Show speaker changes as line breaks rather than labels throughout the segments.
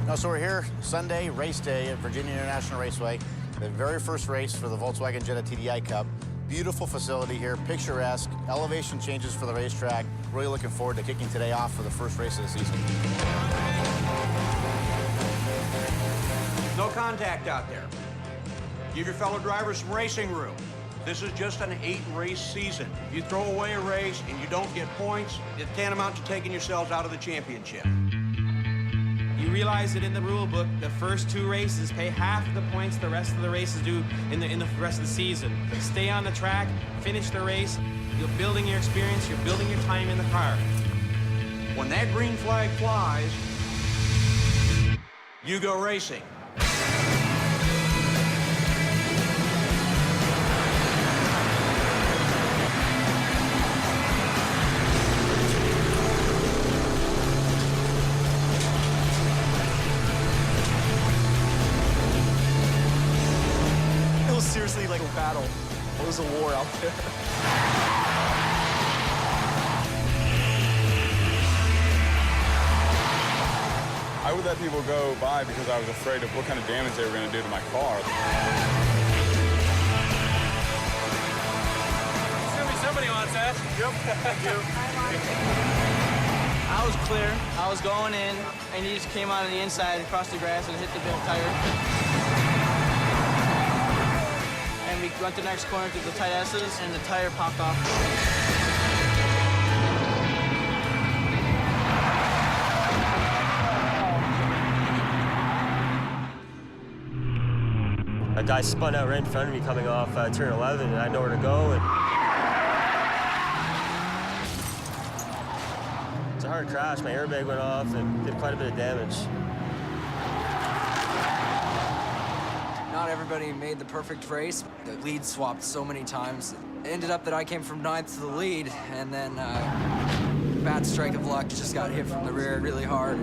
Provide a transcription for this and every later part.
No, so we're here Sunday, race day at Virginia International Raceway. The very first race for the Volkswagen Jetta TDI Cup. Beautiful facility here, picturesque, elevation changes for the racetrack. Really looking forward to kicking today off for the first race of the season.
No contact out there. Give your fellow drivers some racing room. This is just an 8-race season. If you throw away a race and you don't get points, it's tantamount to taking yourselves out of the championship.
You realize that in the rule book, the first 2 races pay half of the points the rest of the races do in the rest of the season. Stay on the track, finish the race. You're building your experience, you're building your time in the car.
When that green flag flies, you go racing.
It was seriously like a battle. It was a war out there.
I would let people go by because I was afraid of what kind of damage they were going to do to my car.
Somebody wants that. Yep. Thank you.
I was clear. I was going in, and he just came out on the inside, across the grass, and hit the back tire. And we went to the next corner through the tight S's, and the tire popped off.
A guy spun out right in front of me coming off turn 11, and I had nowhere to go. It's a hard crash. My airbag went off and did quite a bit of damage.
Not everybody made the perfect race. The lead swapped so many times. It ended up that I came from 9th to the lead, and then bad strike of luck, just got hit from the rear really hard.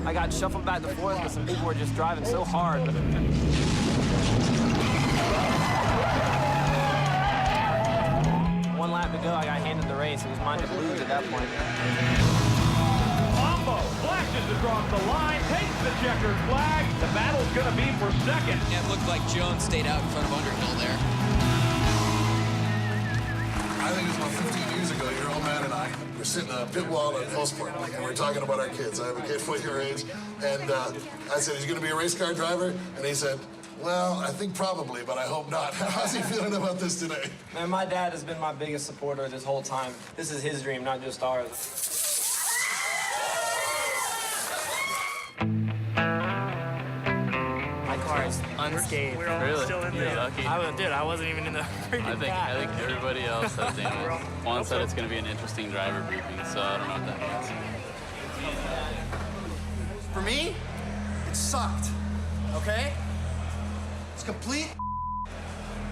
I got shuffled back and forth because some people were just driving so hard. One lap to go, I got handed the race. It was mine to lose at that point.
Pombo flashes across the line, takes the checkered flag. The battle's going to be for second.
Yeah, it looked like Jones stayed out in front of Underhill there.
I think it was about 15 years ago, your old man and I were sitting on a pit wall at Postport, and we were talking about our kids. I have a kid for your age, and I said, "He's going to be a race car driver?" And he said, "Well, I think probably, but I hope not." How's he feeling about this today?
Man, my dad has been my biggest supporter this whole time. This is his dream, not just ours. My car is unscathed.
We're all still in there.
Lucky. I wasn't even in the freaking
I think everybody else has damage. Juan said it's going to be an interesting driver briefing, so I don't know what that means.
For me, it sucked, okay? It's complete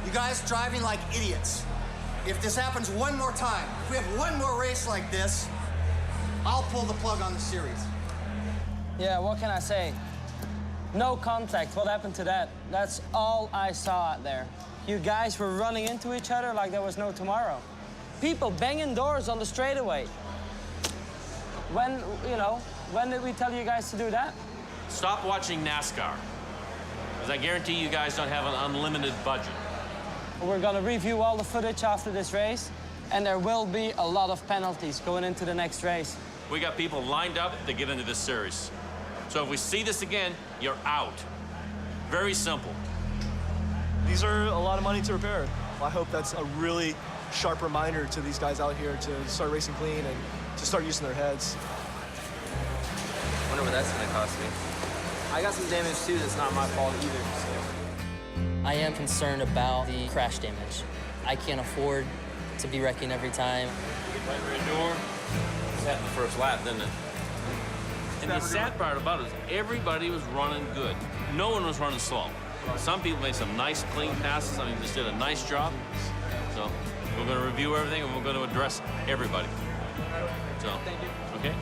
You guys driving like idiots. If this happens one more time, if we have one more race like this, I'll pull the plug on the series.
Yeah, what can I say? No contact. What happened to that? That's all I saw out there. You guys were running into each other like there was no tomorrow. People banging doors on the straightaway. When did we tell you guys to do that?
Stop watching NASCAR, because I guarantee you guys don't have an unlimited budget.
We're gonna review all the footage after this race, and there will be a lot of penalties going into the next race.
We got people lined up to get into this series. So if we see this again, you're out. Very simple.
These are a lot of money to repair. I hope that's a really sharp reminder to these guys out here to start racing clean and to start using their heads.
Wonder what that's gonna cost me. I got some damage too that's not my fault either. So.
I am concerned about the crash damage. I can't afford to be wrecking every time.
Right door. Sat in the first lap, didn't it? And the sad part about it is everybody was running good. No one was running slow. Some people made some nice, clean passes. I mean, just did a nice job. So we're going to review everything, and we're going to address everybody. So, okay?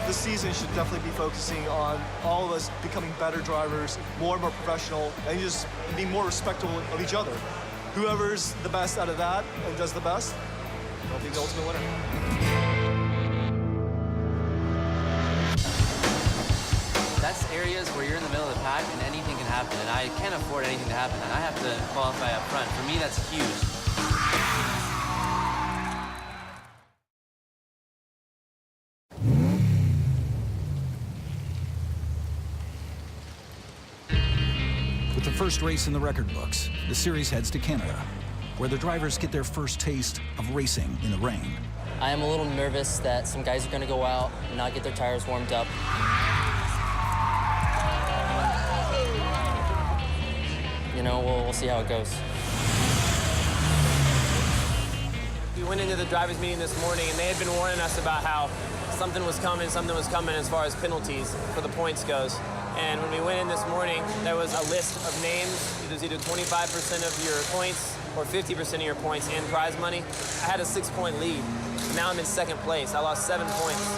This season should definitely be focusing on all of us becoming better drivers, more and more professional, and just being more respectful of each other. Whoever's the best out of that and does the best, will be the ultimate winner.
areas where you're in the middle of the pack and anything can happen, and I can't afford anything to happen, and I have to qualify up front. For me, that's huge.
With the first race in the record books, the series heads to Canada, where the drivers get their first taste of racing in the rain.
I am a little nervous that some guys are going to go out and not get their tires warmed up. You know, we'll see how it goes.
We went into the drivers' meeting this morning, and they had been warning us about how something was coming as far as penalties for the points goes. And when we went in this morning, there was a list of names. It was either 25% of your points or 50% of your points and prize money. I had a 6-point lead. Now I'm in second place. I lost 7 points.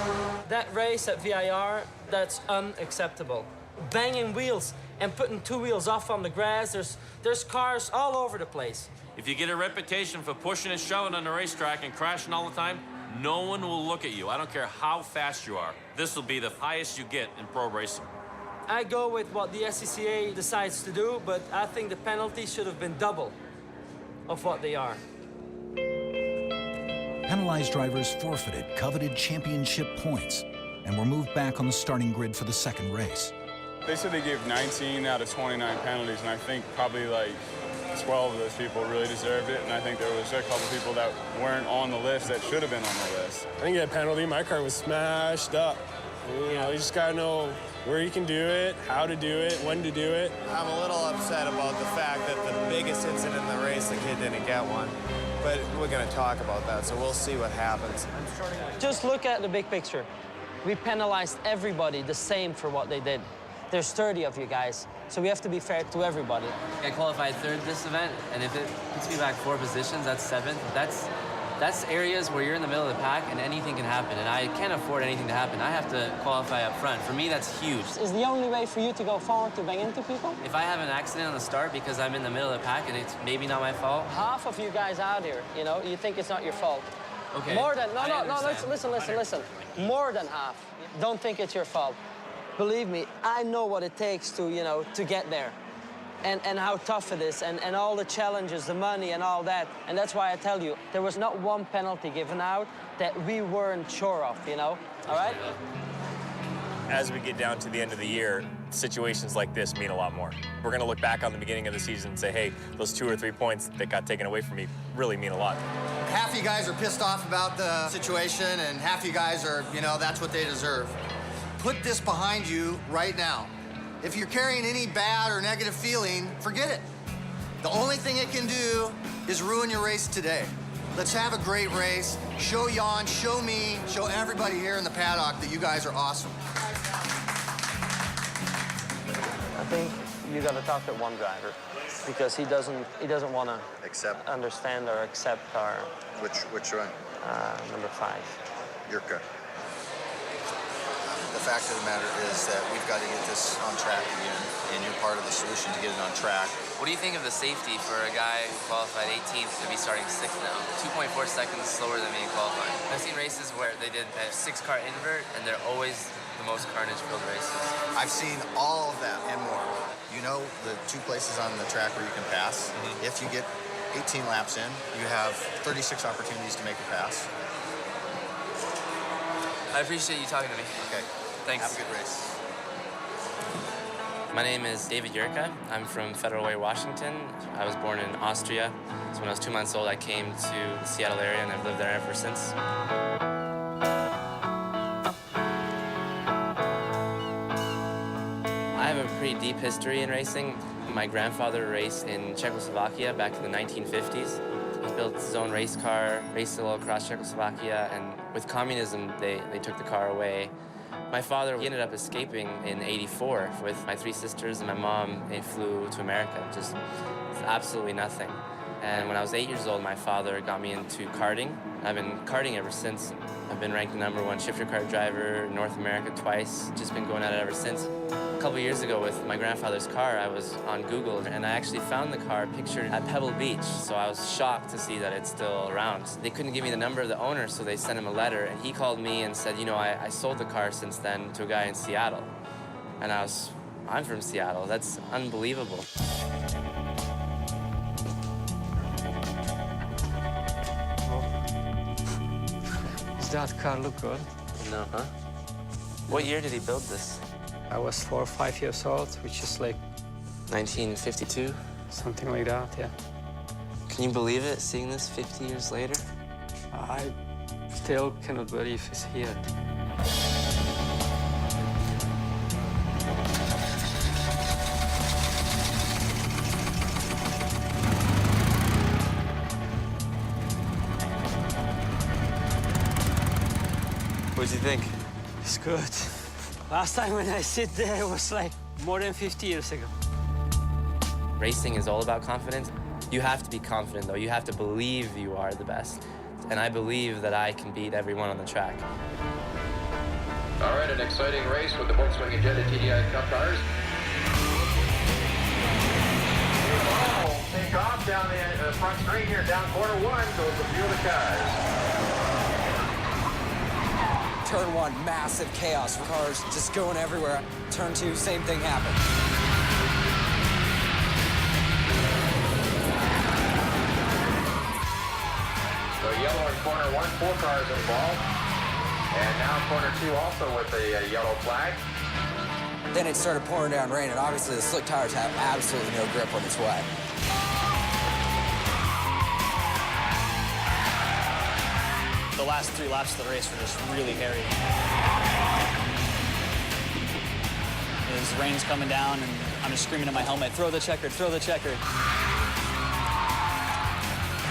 That race at VIR, that's unacceptable. Banging wheels and putting 2 wheels off on the grass. There's cars all over the place.
If you get a reputation for pushing and shoving on the racetrack and crashing all the time, no one will look at you. I don't care how fast you are. This will be the highest you get in pro racing.
I go with what the SCCA decides to do, but I think the penalty should have been double of what they are.
Penalized drivers forfeited coveted championship points and were moved back on the starting grid for the second race.
They said they gave 19 out of 29 penalties, and I think probably like 12 of those people really deserved it, and I think there was a couple people that weren't on the list that should have been on the list.
I think that penalty, my car was smashed up. You know, you just gotta know where you can do it, how to do it, when to do it.
I'm a little upset about the fact that the biggest incident in the race, the kid didn't get one. But we're going to talk about that, so we'll see what happens.
Just look at the big picture. We penalized everybody the same for what they did. There's 30 of you guys, so we have to be fair to everybody.
I qualified third this event, and if it puts me back 4 positions, that's 7th. That's areas where you're in the middle of the pack and anything can happen, and I can't afford anything to happen. I have to qualify up front. For me, that's huge.
Is the only way for you to go forward to bang into people?
If I have an accident on the start because I'm in the middle of the pack and it's maybe not my fault.
Half of you guys out here, you know, you think it's not your fault.
Okay.
More than, listen. More than half. Don't think it's your fault. Believe me, I know what it takes to, you know, to get there. And how tough it is, and all the challenges, the money and all that. And that's why I tell you, there was not one penalty given out that we weren't sure of, you know? All right?
As we get down to the end of the year, situations like this mean a lot more. We're gonna look back on the beginning of the season and say, hey, those 2 or 3 points that got taken away from me really mean a lot.
Half you guys are pissed off about the situation, and half you guys are, you know, that's what they deserve. Put this behind you right now. If you're carrying any bad or negative feeling, forget it. The only thing it can do is ruin your race today. Let's have a great race. Show Jan, show me, show everybody here in the paddock that you guys are awesome.
I think you got to talk to one driver because he doesn't want to understand or accept our.
Which one?
Number 5.
Yurka. The fact of the matter is that we've got to get this on track again, and you're part of the solution to get it on track.
What do you think of the safety for a guy who qualified 18th to be starting 6th now? 2.4 seconds slower than me in qualifying. I've seen races where they did a 6-car invert, and they're always the most carnage-filled races.
I've seen all of that and more. You know the 2 places on the track where you can pass. If you get 18 laps in, you have 36 opportunities to make a pass.
I appreciate you talking to me.
Okay.
Thanks.
Have a good race.
My name is David Yurka. I'm from Federal Way, Washington. I was born in Austria. So when I was 2 months old, I came to the Seattle area, and I've lived there ever since. I have a pretty deep history in racing. My grandfather raced in Czechoslovakia back in the 1950s. He built his own race car, raced all across Czechoslovakia, and with communism, they took the car away. My father, he ended up escaping in '84 with my 3 sisters and my mom. They flew to America, just absolutely nothing. And when I was 8 years old, my father got me into karting. I've been karting ever since. I've been ranked #1 shifter kart driver in North America twice. Just been going at it ever since. A couple years ago with my grandfather's car, I was on Google, and I actually found the car pictured at Pebble Beach. So I was shocked to see that it's still around. They couldn't give me the number of the owner, so they sent him a letter, and he called me and said, you know, I sold the car since then to a guy in Seattle. And I was I'm from Seattle. That's unbelievable.
Does that car look good?
No, huh? What year did he build this?
I was 4 or 5 years old, which is like
1952?
something like that, yeah.
Can you believe it, seeing this 50 years later?
I still cannot believe it's here.
What did you think?
It's good. Last time when I sit there, it was like more than 50 years ago.
Racing is all about confidence. You have to be confident, though. You have to believe you are the best. And I believe that I can beat everyone on the track.
All right, an exciting race with the Volkswagen Jetta TDI Cup cars. Take off down the front straight here, down corner one, goes a few of the cars.
Turn 1, massive chaos. Cars just going everywhere. Turn 2, same thing happened.
So yellow in corner 1, 4 cars involved. And now corner 2 also with a yellow flag.
Then it started pouring down rain, and obviously the slick tires have absolutely no grip when it's wet.
The last 3 laps of the race were just really hairy. As rain's coming down, and I'm just screaming at my helmet, throw the checkered, throw the checkered.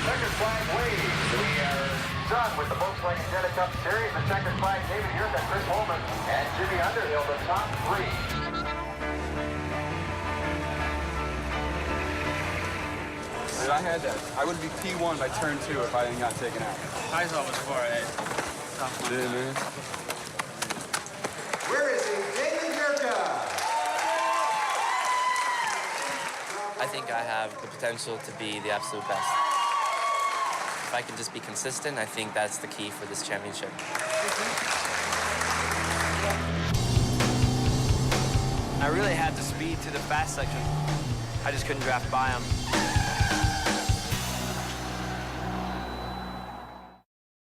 Checkered flag waves. We are done with the Volkswagen Jetta Cup Series. The checkered flag, David Hurd and Chris Holman and Jimmy Underhill, the top 3.
I would be P1 by turn 2 if I didn't got taken out.
I saw it before, eh?
Yeah, man.
Where is he? David Hurd.
I think I have the potential to be the absolute best. If I can just be consistent, I think that's the key for this championship.
I really had the speed to the fast section. I just couldn't draft by him.